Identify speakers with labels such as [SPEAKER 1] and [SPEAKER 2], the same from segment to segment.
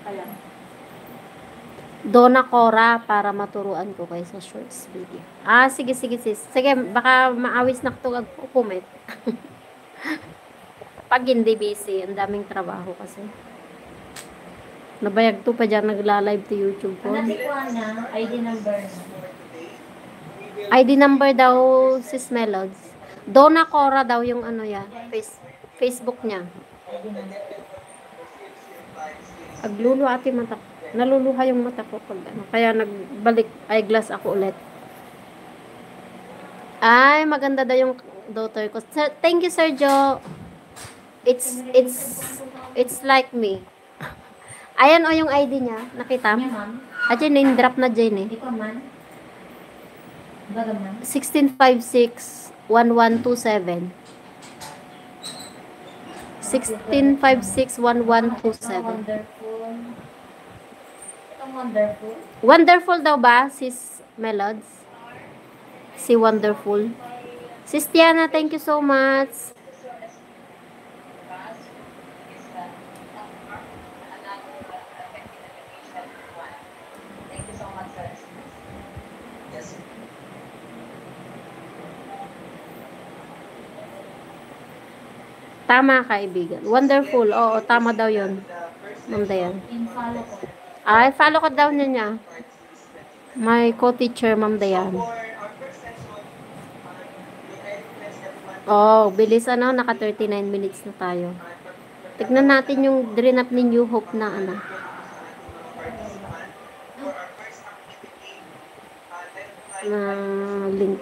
[SPEAKER 1] Kaya.
[SPEAKER 2] Donna Cora para maturuan ko kayo sa shorts video. Sige, sige, sis. Sige, baka maawis na ito comment. Pag hindi busy, ang daming trabaho kasi. Nabayag to pa dyan, nagla-live to YouTube ko.
[SPEAKER 1] Ano si Juana? ID number na.
[SPEAKER 2] ID number daw, sis Melods. Donna Cora daw yung ano yan, Facebook niya.
[SPEAKER 1] ID number.
[SPEAKER 2] Aglulu ate mata. Naluluha yung mata ko pag ano. Kaya nagbalik eyeglass ako ulit. Ay, maganda daw yung daughter ko. Sir, thank you, Sir Joe. It's like me. Ayan o yung ID niya. Nakita mo?
[SPEAKER 1] Niya, ma'am.
[SPEAKER 2] At yun, name drop na dyan eh.
[SPEAKER 1] Di ko man. Baga man.
[SPEAKER 2] 1656-1127. 1656-1127.
[SPEAKER 1] Wonderful. Itong wonderful.
[SPEAKER 2] Wonderful daw ba, sis Melods? Si Wonderful. Sis Tiana, thank you so much.
[SPEAKER 1] Thank you so much, sir.
[SPEAKER 2] Tama, kaibigan. Wonderful. Oo, tama daw yun. Ma'am Dayan.
[SPEAKER 1] In-follow ko.
[SPEAKER 2] Ay, follow ka daw niya. My co-teacher, Ma'am Dayan. Oh, bilis ano, naka 39 minutes na tayo. Tignan natin yung drain up ni New Hope na ano. Na link.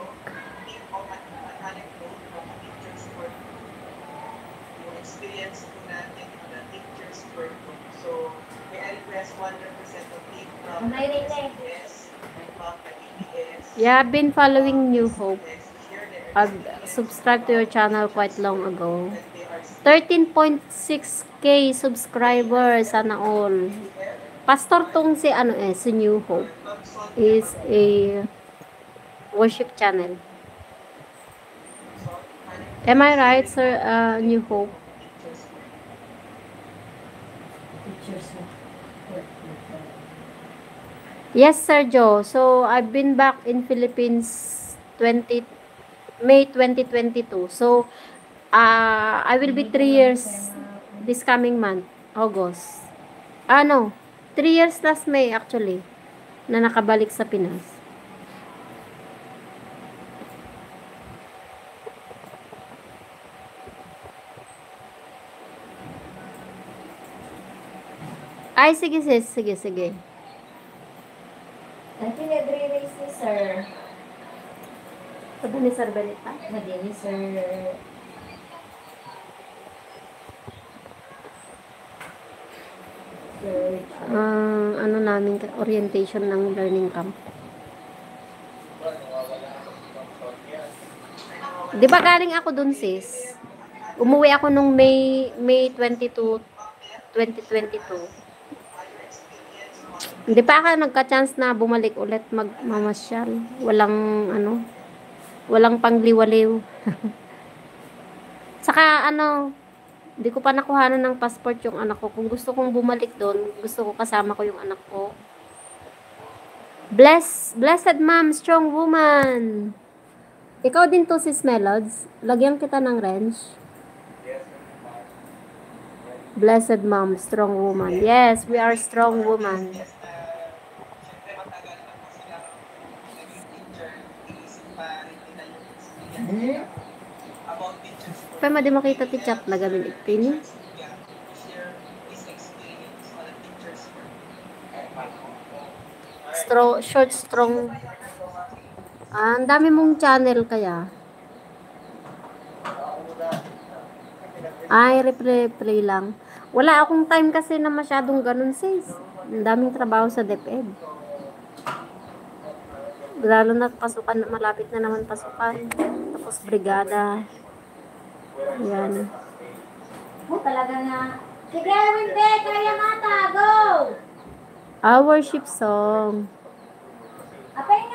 [SPEAKER 2] Yeah, I've been following New Hope. I've subscribed to your channel quite long ago. 13.6k subscribers, sana all. Pastor tong si ano si New Hope is a worship channel. Am I right, Sir New Hope? Yes, Sir Joe. So, I've been back in Philippines May 2022. So, I will be 3 years this coming month, August. No, 3 years last May actually, na nakabalik sa Pinas. Ay, sige sis, sige.
[SPEAKER 1] Dati nag-re-raise ni sir.
[SPEAKER 2] Sabi ni Sir Benita?
[SPEAKER 1] Hindi ni sir.
[SPEAKER 2] Ano namin, orientation ng learning camp. Di ba galing ako dun sis? Umuwi ako nung May 22, 2022. Hindi pa ako nagka-chance na bumalik ulit magmamasyal. Walang pangliwaliw. Saka hindi ko pa nakuhanan ng passport yung anak ko. Kung gusto kong bumalik doon, gusto ko kasama ko yung anak ko. Blessed mom, strong woman. Ikaw din to, sis Melods. Lagyan kita ng wrench. Blessed mom, strong woman. Yes, we are strong woman. Pa madi makita ti chat na gamin ipin. Strong. Ang dami mong channel kaya. Ay, replay lang. Wala akong time kasi na masyadong ganun sis. Ang daming trabaho sa DepEd. Lalo na pasukan, malapit na naman pasukan. Tapos brigada. Ayan.
[SPEAKER 1] Talaga na. Sige, hindi. Kaya mata. Go!
[SPEAKER 2] Worship song.
[SPEAKER 1] Apay